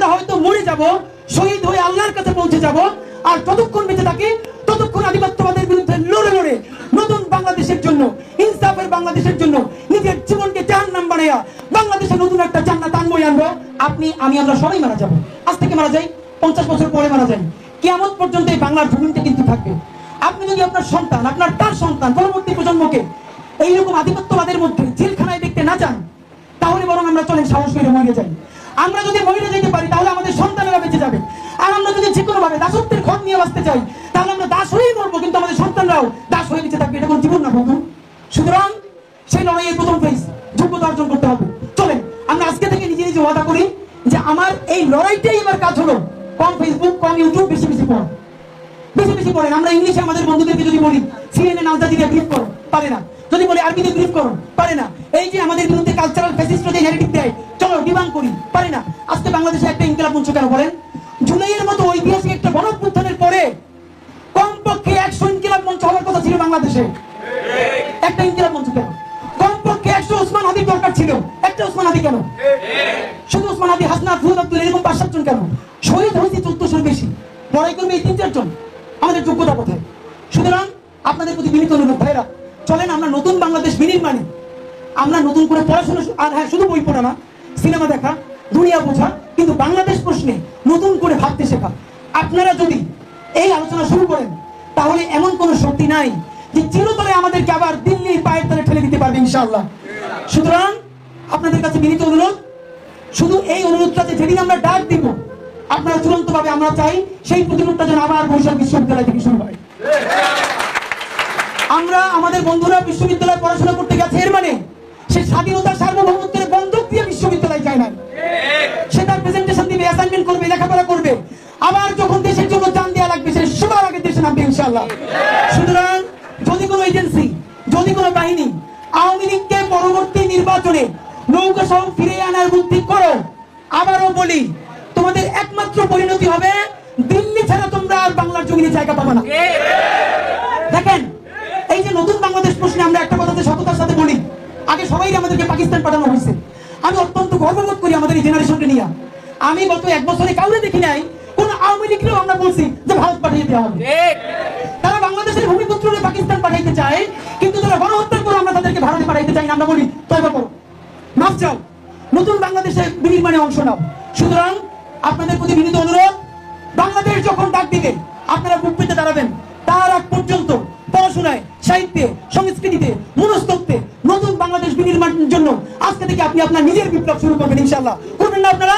আমরা হয়তো মরে যাব, শহীদ হয়ে আল্লাহর কাছে পৌঁছে যাব, আর যতক্ষণ বেঁচে থাকি ততক্ষণ আধিপত্যবাদের বিরুদ্ধে লড়ে লড়ে নতুন বাংলাদেশের জন্য, ইনসাফের বাংলাদেশের জন্য নিজের জীবনকে জাহান্নাম বানাইয়া বাংলাদেশে নতুন একটা জান্নাত আনবই আনবো। আপনি, আমি, আমরা সবাই মারা যাব। আজ থেকে মারা যাই, 50 বছর পরে মারা যাই, কিয়ামত পর্যন্ত এই বাংলার জমিনটা কিন্তু থাকবে। আপনি যদি আপনার সন্তান, আপনার তার সন্তান, পরবর্তী প্রজন্মকে এইরকম আধিপত্যবাদের মধ্যে জেলখানায় দেখতে না চান, তাহলে বরং আমরা চলেন সাহস করে মরে যাই। আমরা যদি মরে যেতে পারি তাহলে আমাদের সন্তানেরা বেঁচে যাবে। আর আমরা যদি যে কোনো ভাবে দাসত্বের খোঁজ নিয়ে বাঁচতে চাই তাহলে আমরা দাস হয়েই মরবো, কিন্তু আমাদের সন্তানরাও দাস হয়ে বেঁচে থাকবে। এটা কোন জীবন না বন্ধু। সুতরাং সেই লড়াইয়ের প্রথম ফেজ যোগ্যতা অর্জন করতে হবে। চলেন আমরা আজকে থেকে নিজে নিজে ওয়াদা করি যে আমার এই লড়াইটাই এবার কাজ হলো কম ফেসবুক, কম ইউটিউব, বেশি বেশি পড়, বেশি বেশি পড়েন। আমরা ইংলিশে আমাদের বন্ধুদেরকে যদি বলি CNN আল জাজিরা ব্রিফ করো, পারে না। যদি বলি আরবিতে ব্রিফ করো, পারে না। এই যে আমাদের বিরুদ্ধে কালচারাল ফ্যাসিস্ট যে ন্যারেটিভ দেয়, চলো ডিবাং করি, পারে না। আজকে বাংলাদেশে একটা ইনকিলাব মঞ্চ কেন বলেন? জুলাইয়ের মতো ঐতিহাসিক একটা গণঅভ্যুত্থানের পরে কমপক্ষে 100 ইনকিলাব মঞ্চ হওয়ার কথা ছিল বাংলাদেশে। একটা ইনকিলাব মঞ্চ কেন? কমপক্ষে 100 ওসমান হাদির দরকার ছিল। একটা ওসমান হাদি কেন? শুধু ওসমান হাদি, হাসনাত, ফুয়াদ আব্দুল, এরকম 5-7 জন কেন? শহীদ হয়েছে 1400-র বেশি, লড়াই করবে এই 3-4 জন। আমাদের যোগ্যতা কোথায়? সুতরাং আপনাদের প্রতি বিনীত অনুরোধ, ভাইরা চলেন আমরা নতুন বাংলাদেশ বিনির্মাণে আমরা নতুন করে পড়াশোনা, আর হ্যাঁ শুধু বই পড়া না, সিনেমা দেখা, দুনিয়া বোঝা, কিন্তু বাংলাদেশ প্রশ্নে নতুন করে ভাবতে শেখা। আপনারা যদি এই আলোচনা শুরু করেন তাহলে এমন কোন শক্তি নাই যে চিরতরে আমাদেরকে আবার দিল্লির পায়ের তলে ঠেলে দিতে পারবে ইনশাআল্লাহ। সুতরাং আপনাদের কাছে বিনীত অনুরোধ, শুধু এই অনুরোধটা যে যেদিন আমরা ডাক দিব আপনারা চূড়ান্ত ভাবে, আমরা চাই সেই প্রতিরোধটা যেন আবার বরিশাল বিশ্ববিদ্যালয় থেকে শুরু হয়। আমরা আমাদের বন্ধুরা বিশ্ববিদ্যালয়ে পড়াশোনা করতে গেছে, এর মানে সে স্বাধীনতা সার্বভৌমত্বের বন্ধক দিয়ে বিশ্ববিদ্যালয় যায় না। সে তার প্রেজেন্টেশন দিবে, অ্যাসাইনমেন্ট করবে, লেখাপড়া করবে, আবার যখন দেশের জন্য জান দেওয়া লাগবে সে সবার আগে দেশে নামবে ইনশাআল্লাহ। সুতরাং যদি কোনো এজেন্সি, যদি কোনো বাহিনী আওয়ামী লীগকে পরবর্তী নির্বাচনে নৌকা সহ ফিরে আনার বুদ্ধি করো, আবারও বলি তোমাদের একমাত্র পরিণতি হবে দিল্লি ছাড়া তোমরা আর বাংলার জমিনে জায়গা পাবে না। দেখেন এই যে নতুন বাংলাদেশ প্রশ্নে আমরা একটা কথা সততার সাথে বলি, আগে সবাই আমাদেরকে পাকিস্তান পাঠানো হয়েছে। আমি অত্যন্ত গর্ববোধ করি আমাদের এই জেনারেশনকে নিয়ে। আমি গত 1 বছরে কাউরে দেখি নাই কোন আওয়ামী লীগকেও আমরা বলছি যে ভারত পাঠিয়ে দেওয়া হবে। তারা বাংলাদেশের ভূমিপুত্রকে পাকিস্তান পাঠাইতে চায়, কিন্তু তারা গণহত্যার করে আমরা তাদেরকে ভারতে পাঠাইতে চাই না। আমরা বলি তওবা করো, মাফ চাও, নতুন বাংলাদেশের বিনির্মাণে অংশ নাও। সুতরাং আপনাদের প্রতি বিনীত অনুরোধ, বাংলাদেশ যখন ডাক দিবে আপনারা বুক পেতে দাঁড়াবেন। তার আগ পর্যন্ত পড়াশোনায়, সাহিত্যে, সংস্কৃতিতে, মনস্তত্ত্বে নতুন বাংলাদেশ বিনির্মাণের জন্য আজকে থেকে আপনি আপনার নিজের বিপ্লব শুরু করবেন ইনশাআল্লাহ। করবেন না আপনারা?